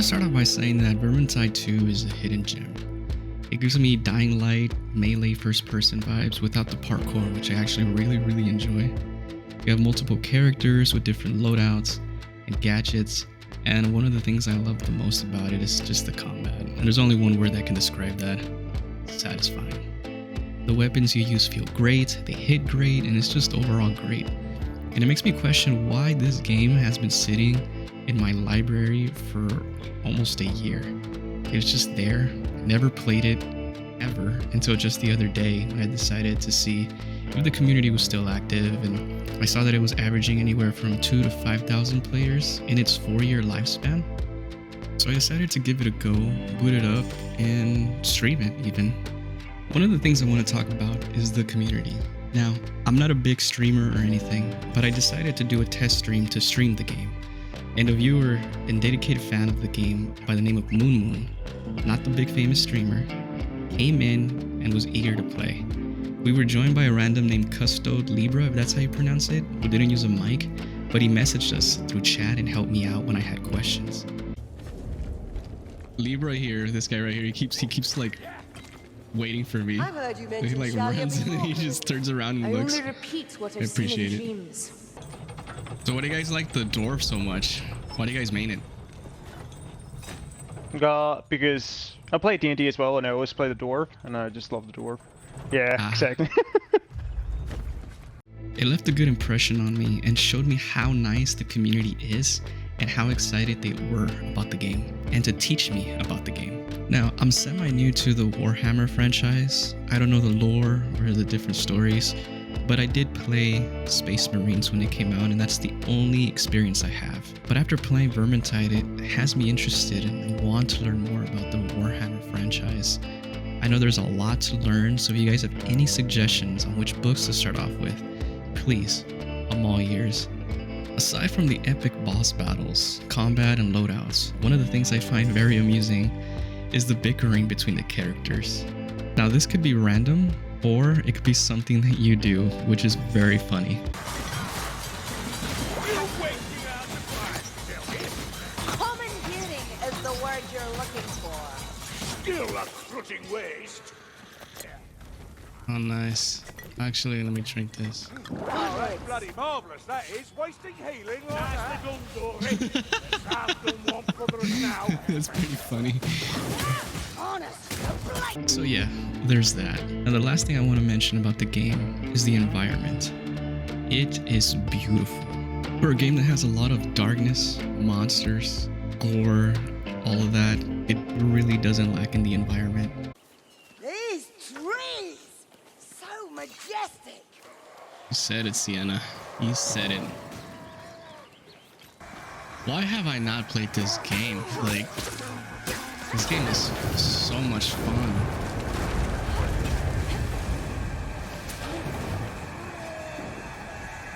to start off by saying that Vermintide 2 is a hidden gem. It gives me Dying Light, melee first-person vibes without the parkour, which I actually really enjoy. You have multiple characters with different loadouts and gadgets, and one of the things I love the most about it is just the combat. And there's only one word that can describe that: satisfying. The weapons you use feel great, they hit great, and it's just overall great. And it makes me question why this game has been sitting in my library for almost a year. It was just there, never played it ever until just the other day when I decided to see if the community was still active, and I saw that it was averaging anywhere from 2,000 to 5,000 players in its 4-year lifespan. So I decided to give it a go, boot it up, and stream it even. One of the things I want to talk about is the community. Now, I'm not a big streamer or anything, but I decided to do a test stream to stream the game. And a viewer and dedicated fan of the game by the name of Moon, not the big famous streamer, came in and was eager to play. We were joined by a random named Custode Libra, if that's how you pronounce it, who didn't use a mic, but he messaged us through chat and helped me out when I had questions. Libra here, this guy right here, he keeps like waiting for me. I've heard you mention He like runs and he just turns around and looks. I only repeat what I've I appreciate seen in it. dreams. So why do you guys like the dwarf so much? Why do you guys main it? Because I play D&D as well, and I always play the dwarf, and I just love the dwarf. Yeah, exactly. It left a good impression on me and showed me how nice the community is and how excited they were about the game and to teach me about the game. Now, I'm semi-new to the Warhammer franchise. I don't know the lore or the different stories, but I did play Space Marines when it came out, and that's the only experience I have. But after playing Vermintide, it has me interested and want to learn more about the Warhammer franchise. I know there's a lot to learn, so if you guys have any suggestions on which books to start off with, please, I'm all ears. Aside from the epic boss battles, combat, and loadouts, one of the things I find very amusing is the bickering between the characters. Now, this could be random, or it could be something that you do, which is very funny. Commandeering is the word you're looking for. Still a strutting waste. Oh, nice. Actually, let me drink this. That's bloody marvellous, that is. Wasting healing like that. Nicely done, Dory. Let's have done one for us now. That's pretty funny. Honest. So yeah, there's that. Now the last thing I want to mention about the game is the environment. It is beautiful. For a game that has a lot of darkness, monsters, gore, all of that, it really doesn't lack in the environment. These trees, so majestic. You said it, Sienna. You said it. Why have I not played this game? Like, this game is so much fun.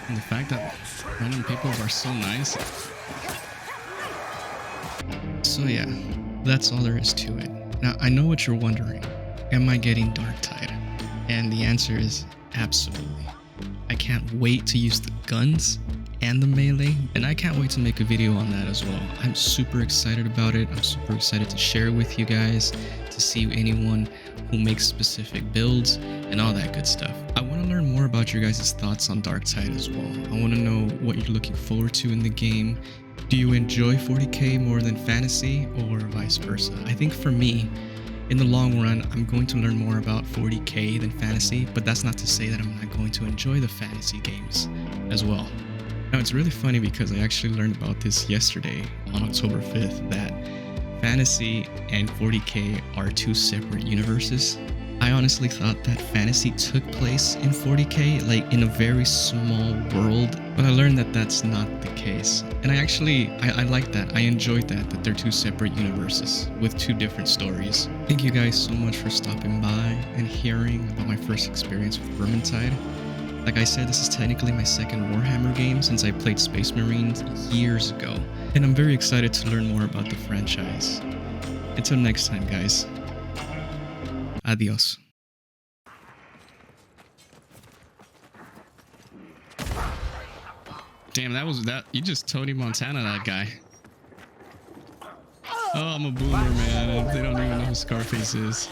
And the fact that random people are so nice. So yeah, that's all there is to it. Now, I know what you're wondering. Am I getting Darktide? And the answer is absolutely. I can't wait to use the guns and the melee, and I can't wait to make a video on that as well. I'm super excited about it. I'm super excited to share it with you guys, to see anyone who makes specific builds and all that good stuff. I want to learn more about your guys' thoughts on Darktide as well. I want to know what you're looking forward to in the game. Do you enjoy 40k more than fantasy, or vice versa? I think for me, in the long run, I'm going to learn more about 40k than fantasy, but that's not to say that I'm not going to enjoy the fantasy games as well. Now, it's really funny because I actually learned about this yesterday on October 5th, that fantasy and 40k are two separate universes. I honestly thought that fantasy took place in 40k, like in a very small world, but I learned that that's not the case. And I like that. I enjoyed that they're two separate universes with two different stories. Thank you guys so much for stopping by and hearing about my first experience with Vermintide. Like I said, this is technically my second Warhammer game since I played Space Marines years ago, and I'm very excited to learn more about the franchise. Until next time, guys. Adios. Damn, that you just Tony Montana that guy. Oh, I'm a boomer, man. They don't even know who Scarface is.